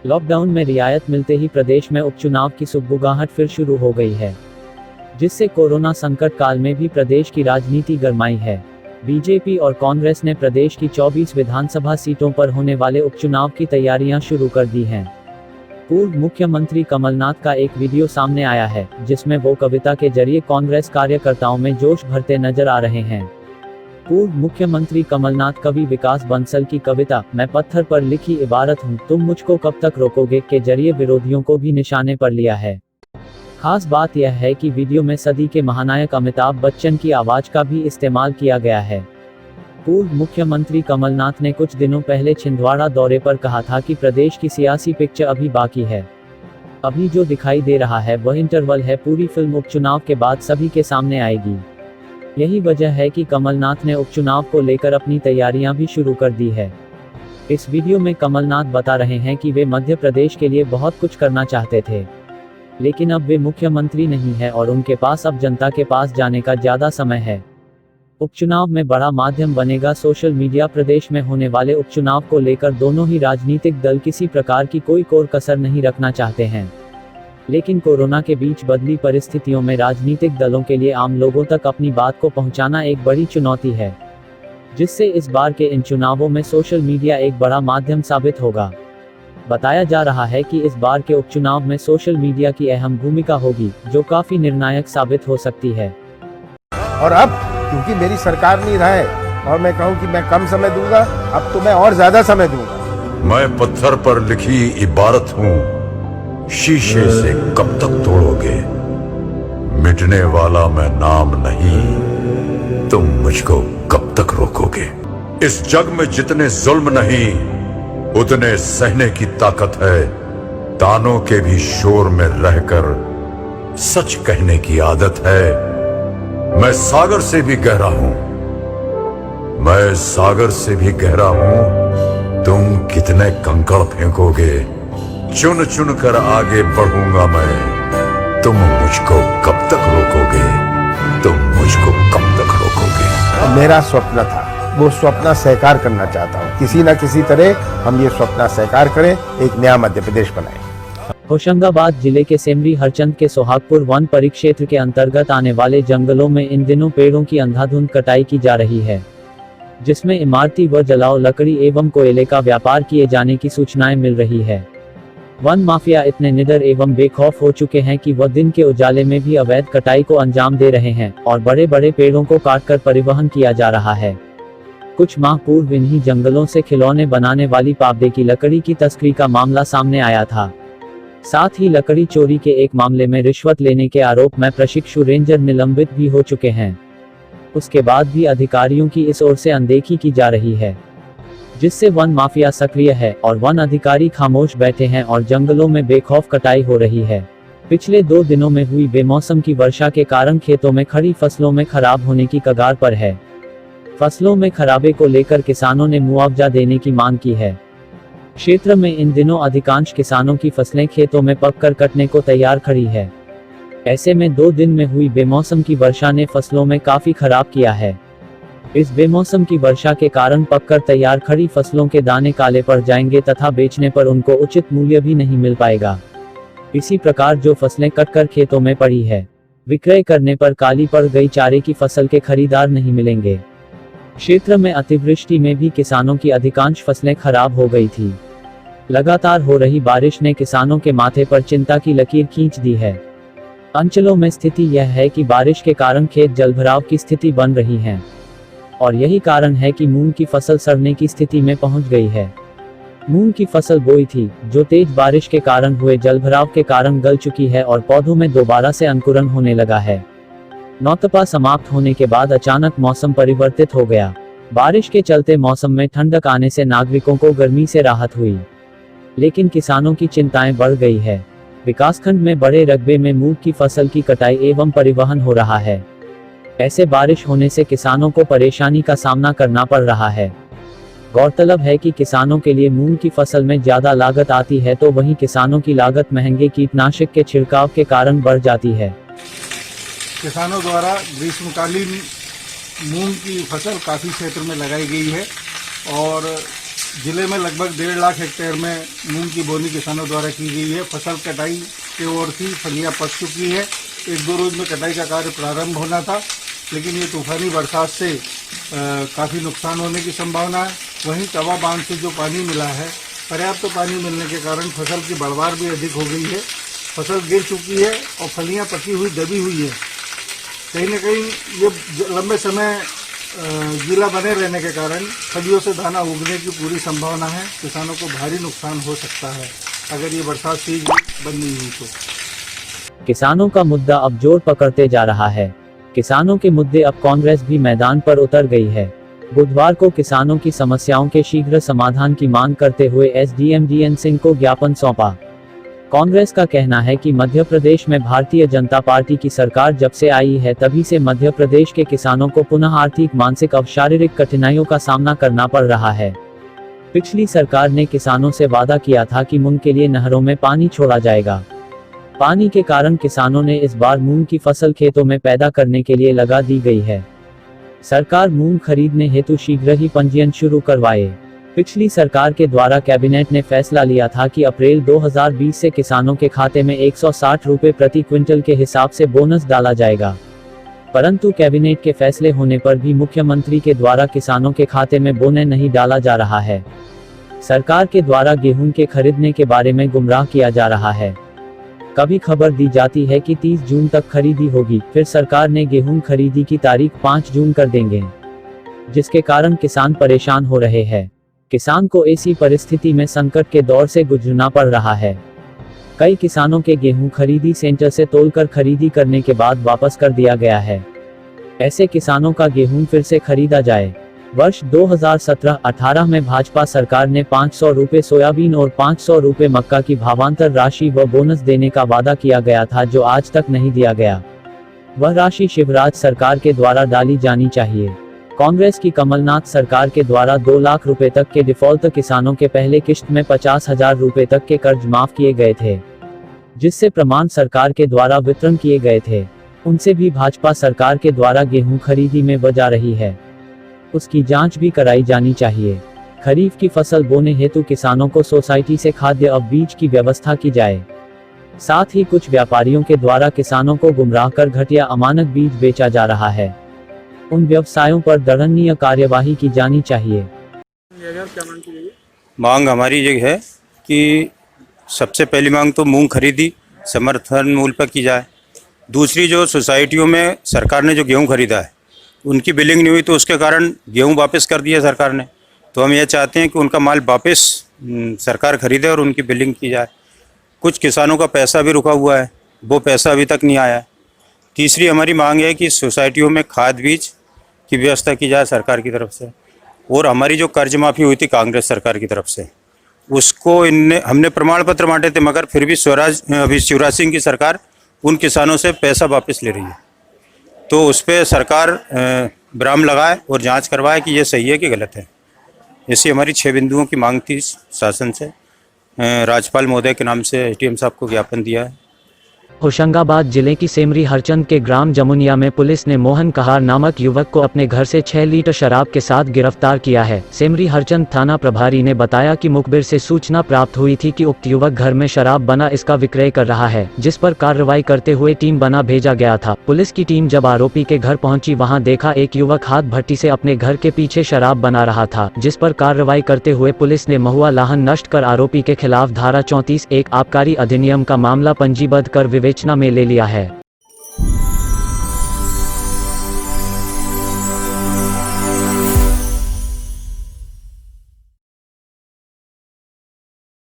Lockdown में रियायत मिलते ही प्रदेश में उपचुनाव की सुगबुगाहट फिर शुरू हो गई है, जिससे कोरोना संकट काल में भी प्रदेश की राजनीति गरमाई है। बीजेपी और कांग्रेस ने प्रदेश की 24 विधानसभा सीटों पर होने वाले उपचुनाव की तैयारियां शुरू कर दी हैं। पूर्व मुख्यमंत्री कमलनाथ का एक वीडियो सामने आया है, जिसमें वो कविता के जरिए कांग्रेस कार्यकर्ताओं में जोश भरते नजर आ रहे हैं। पूर्व मुख्यमंत्री कमलनाथ कवि विकास बंसल की कविता मैं पत्थर पर लिखी इबारत हूँ तुम मुझको कब तक रोकोगे के जरिए विरोधियों को भी निशाने पर लिया है। खास बात यह है कि वीडियो में सदी के महानायक अमिताभ बच्चन की आवाज का भी इस्तेमाल किया गया है। पूर्व मुख्यमंत्री कमलनाथ ने कुछ दिनों पहले छिंदवाड़ा दौरे पर कहा था कि प्रदेश की सियासी पिक्चर अभी बाकी है। अभी जो दिखाई दे रहा है वह इंटरवल है, पूरी फिल्म उपचुनाव के बाद सभी के सामने आएगी। यही वजह है कि कमलनाथ ने उपचुनाव को लेकर अपनी तैयारियां भी शुरू कर दी है। इस वीडियो में कमलनाथ बता रहे हैं कि वे मध्य प्रदेश के लिए बहुत कुछ करना चाहते थे, लेकिन अब वे मुख्यमंत्री नहीं है और उनके पास अब जनता के पास जाने का ज्यादा समय है। उपचुनाव में बड़ा माध्यम बनेगा सोशल मीडिया। प्रदेश में होने वाले उपचुनाव को लेकर दोनों ही राजनीतिक दल किसी प्रकार की कोई कोर कसर नहीं रखना चाहते हैं, लेकिन कोरोना के बीच बदली परिस्थितियों में राजनीतिक दलों के लिए आम लोगों तक अपनी बात को पहुंचाना एक बड़ी चुनौती है, जिससे इस बार के इन चुनावों में सोशल मीडिया एक बड़ा माध्यम साबित होगा। बताया जा रहा है कि इस बार के उपचुनाव में सोशल मीडिया की अहम भूमिका होगी, जो काफी निर्णायक साबित हो सकती है। और अब क्योंकि मेरी सरकार नहीं रहा है और मैं कहूं कि मैं कम समय दूंगा, अब तो मैं और ज्यादा समय दूंगा। मैं पत्थर पर लिखी इबारत हूं, शीशे से कब तक तोड़ोगे, मिटने वाला मैं नाम नहीं, तुम मुझको कब तक रोकोगे। इस जग में जितने जुल्म नहीं उतने सहने की ताकत है, तानों के भी शोर में रहकर सच कहने की आदत है। मैं सागर से भी गहरा हूं, मैं सागर से भी गहरा हूं, तुम कितने कंकड़ फेंकोगे, चुन चुन कर आगे बढ़ूंगा मैं, तुम मुझको कब तक रोकोगे, तुम मुझको कब तक रोकोगे। मेरा स्वप्न था, वो स्वप्न साकार करना चाहता हूँ। किसी न किसी तरह हम ये स्वप्न साकार करें, एक नया मध्य प्रदेश बनाएं। होशंगाबाद जिले के सेमरी हरचंद के सोहागपुर वन परिक्षेत्र के अंतर्गत आने वाले जंगलों में इन दिनों पेड़ों की अंधाधुंध कटाई की जा रही है, जिसमें इमारती व जलाओ लकड़ी एवं कोयले का व्यापार किए जाने की सूचनाएं मिल रही है। वन माफिया इतने निडर एवं बेखौफ हो चुके हैं कि वह दिन के उजाले में भी अवैध कटाई को अंजाम दे रहे हैं और बड़े बड़े पेड़ों को काटकर परिवहन किया जा रहा है। कुछ माह पूर्व इन्हीं जंगलों से खिलौने बनाने वाली पावदे की लकड़ी की तस्करी का मामला सामने आया था। साथ ही लकड़ी चोरी के एक मामले में रिश्वत लेने के आरोप में प्रशिक्षु रेंजर निलंबित भी हो चुके हैं। उसके बाद भी अधिकारियों की इस ओर से अनदेखी की जा रही है, जिससे वन माफिया सक्रिय है और वन अधिकारी खामोश बैठे हैं और जंगलों में बेखौफ कटाई हो रही है। पिछले 2 दिनों में हुई बेमौसम की वर्षा के कारण खेतों में खड़ी फसलों में खराब होने की कगार पर है। फसलों में खराबे को लेकर किसानों ने मुआवजा देने की मांग की है। क्षेत्र में इन दिनों अधिकांश किसानों की फसलें खेतों में पककर कटने को तैयार खड़ी है। ऐसे में 2 दिन में हुई बेमौसम की वर्षा ने फसलों में काफी खराब किया है। इस बेमौसम की वर्षा के कारण पककर तैयार खड़ी फसलों के दाने काले पड़ जाएंगे तथा बेचने पर उनको उचित मूल्य भी नहीं मिल पाएगा। इसी प्रकार जो फसलें कटकर खेतों में पड़ी है, विक्रय करने पर काली पड़ गई चारे की फसल के खरीदार नहीं मिलेंगे। क्षेत्र में अतिवृष्टि में भी किसानों की अधिकांश फसलें खराब हो गई थी। लगातार हो रही बारिश ने किसानों के माथे पर चिंता की लकीर खींच दी है। अंचलों में स्थिति यह है कि बारिश के कारण खेत जलभराव की स्थिति बन रही है और यही कारण है कि मूंग की फसल सड़ने की स्थिति में पहुंच गई है। मूंग की फसल बोई थी, जो तेज बारिश के कारण हुए जलभराव के कारण गल चुकी है और पौधों में दोबारा से अंकुरन होने लगा है। नौतपा समाप्त होने के बाद अचानक मौसम परिवर्तित हो गया। बारिश के चलते मौसम में ठंडक आने से नागरिकों को गर्मी से राहत हुई, लेकिन किसानों की चिंताएं बढ़ गई है। विकासखंड में बड़े रकबे में मूंग की फसल की कटाई एवं परिवहन हो रहा है। ऐसे बारिश होने से किसानों को परेशानी का सामना करना पड़ रहा है। गौरतलब है कि किसानों के लिए मूंग की फसल में ज्यादा लागत आती है, तो वहीं किसानों की लागत महंगे कीटनाशक के छिड़काव के कारण बढ़ जाती है। किसानों द्वारा ग्रीष्मकालीन मूंग की फसल काफ़ी क्षेत्र में लगाई गई है और जिले में लगभग 1.5 लाख हेक्टेयर में मूंग की बोनी किसानों द्वारा की गई है। फसल कटाई की ओर थी, फलियां पक चुकी है। 1-2 रोज में कटाई का कार्य प्रारंभ होना था, लेकिन ये तूफानी बरसात से काफ़ी नुकसान होने की संभावना है। वहीं तवा बांध से जो पानी मिला है, पर्याप्त पानी मिलने के कारण फसल की बढ़वार भी अधिक हो गई है। फसल गिर चुकी है और फलियां पकी हुई दबी हुई है। कहीं न कहीं ये लंबे समय गीला बने रहने के कारण फलियों से दाना उगने की पूरी संभावना है। किसानों को भारी नुकसान हो सकता है अगर ये बरसात तेज बंद नहीं हुई तो। किसानों का मुद्दा अब जोर पकड़ते जा रहा है। किसानों के मुद्दे अब कांग्रेस भी मैदान पर उतर गई है। बुधवार को किसानों की समस्याओं के शीघ्र समाधान की मांग करते हुए एसडीएम DN सिंह को ज्ञापन सौंपा। कांग्रेस का कहना है कि मध्य प्रदेश में भारतीय जनता पार्टी की सरकार जब से आई है तभी से मध्य प्रदेश के किसानों को पुनः आर्थिक, मानसिक और शारीरिक कठिनाइयों का सामना करना पड़ रहा है। पिछली सरकार ने किसानों से वादा किया था कि मूंग के लिए नहरों में पानी छोड़ा जाएगा। पानी के कारण किसानों ने इस बार मूंग की फसल खेतों में पैदा करने के लिए लगा दी गई है। सरकार मूंग खरीदने हेतु शीघ्र ही पंजीयन शुरू करवाए। पिछली सरकार के द्वारा कैबिनेट ने फैसला लिया था कि अप्रैल 2020 से किसानों के खाते में 160 रुपए प्रति क्विंटल के हिसाब से बोनस डाला जाएगा, परंतु कैबिनेट के फैसले होने पर भी मुख्यमंत्री के द्वारा किसानों के खाते में बोनस नहीं डाला जा रहा है। सरकार के द्वारा गेहूं के खरीदने के बारे में गुमराह किया जा रहा है। कभी खबर दी जाती है कि 30 जून तक खरीदी होगी, फिर सरकार ने गेहूं खरीदी की तारीख 5 जून कर देंगे, जिसके कारण किसान परेशान हो रहे हैं। किसान को ऐसी परिस्थिति में संकट के दौर से गुजरना पड़ रहा है। कई किसानों के गेहूं खरीदी सेंटर से तोलकर खरीदी करने के बाद वापस कर दिया गया है। ऐसे किसानों का गेहूं फिर से खरीदा जाए। वर्ष 2017-18 में भाजपा सरकार ने 500 रुपए सोयाबीन और 500 रुपए मक्का की भावांतर राशि व बोनस देने का वादा किया गया था, जो आज तक नहीं दिया गया। वह राशि शिवराज सरकार के द्वारा डाली जानी चाहिए। कांग्रेस की कमलनाथ सरकार के द्वारा 2 लाख रुपए तक के डिफॉल्ट किसानों के पहले किश्त में 50,000 रुपए तक के कर्ज माफ किए गए थे, जिससे प्रमाण सरकार के द्वारा वितरण किए गए थे। उनसे भी भाजपा सरकार के द्वारा गेहूं खरीदी में बजा रही है, उसकी जांच भी कराई जानी चाहिए। खरीफ की फसल बोने हेतु किसानों को सोसाइटी से खाद्य और बीज की व्यवस्था की जाए। साथ ही कुछ व्यापारियों के द्वारा किसानों को गुमराह कर घटिया अमानक बीज बेचा जा रहा है, उन व्यवसायों पर दंडनीय कार्यवाही की जानी चाहिए। मांग हमारी ये है कि सबसे पहली मांग तो मूंग खरीदी समर्थन मूल्य पर की जाए। दूसरी, जो सोसाइटियों में सरकार ने जो गेहूं खरीदा है उनकी बिलिंग नहीं हुई, तो उसके कारण गेहूं वापस कर दिया सरकार ने। तो हम ये चाहते हैं कि उनका माल वापस सरकार खरीदे और उनकी बिलिंग की जाए। कुछ किसानों का पैसा भी रुका हुआ है, वो पैसा अभी तक नहीं आया है। तीसरी हमारी मांग है कि सोसाइटियों में खाद बीज की व्यवस्था की जाए सरकार की तरफ से। और हमारी जो कर्ज माफ़ी हुई थी कांग्रेस सरकार की तरफ से, उसको हमने प्रमाण पत्र बांटे थे, मगर फिर भी शिवराज सिंह की सरकार उन किसानों से पैसा वापस ले रही है। तो उस पर सरकार विराम लगाए और जांच करवाए कि ये सही है कि गलत है। ऐसी हमारी 6 बिंदुओं की मांग थी शासन से। राज्यपाल महोदय के नाम से एसडीएम साहब को ज्ञापन दिया है। होशंगाबाद जिले की सेमरी हरचंद के ग्राम जमुनिया में पुलिस ने मोहन कहार नामक युवक को अपने घर से 6 लीटर शराब के साथ गिरफ्तार किया है। सेमरी हरचंद थाना प्रभारी ने बताया कि मुखबिर से सूचना प्राप्त हुई थी कि उक्त युवक घर में शराब बना इसका विक्रय कर रहा है, जिस पर कार्रवाई करते हुए टीम बना भेजा गया था। पुलिस की टीम जब आरोपी के घर पहुंची, वहां देखा एक युवक हाथ भट्टी से अपने घर के पीछे शराब बना रहा था, जिस पर कार्रवाई करते हुए पुलिस ने महुआ लाहन नष्ट कर आरोपी के खिलाफ धारा 34(1) आबकारी अधिनियम का मामला पंजीबद्ध कर विवेचना में ले लिया है।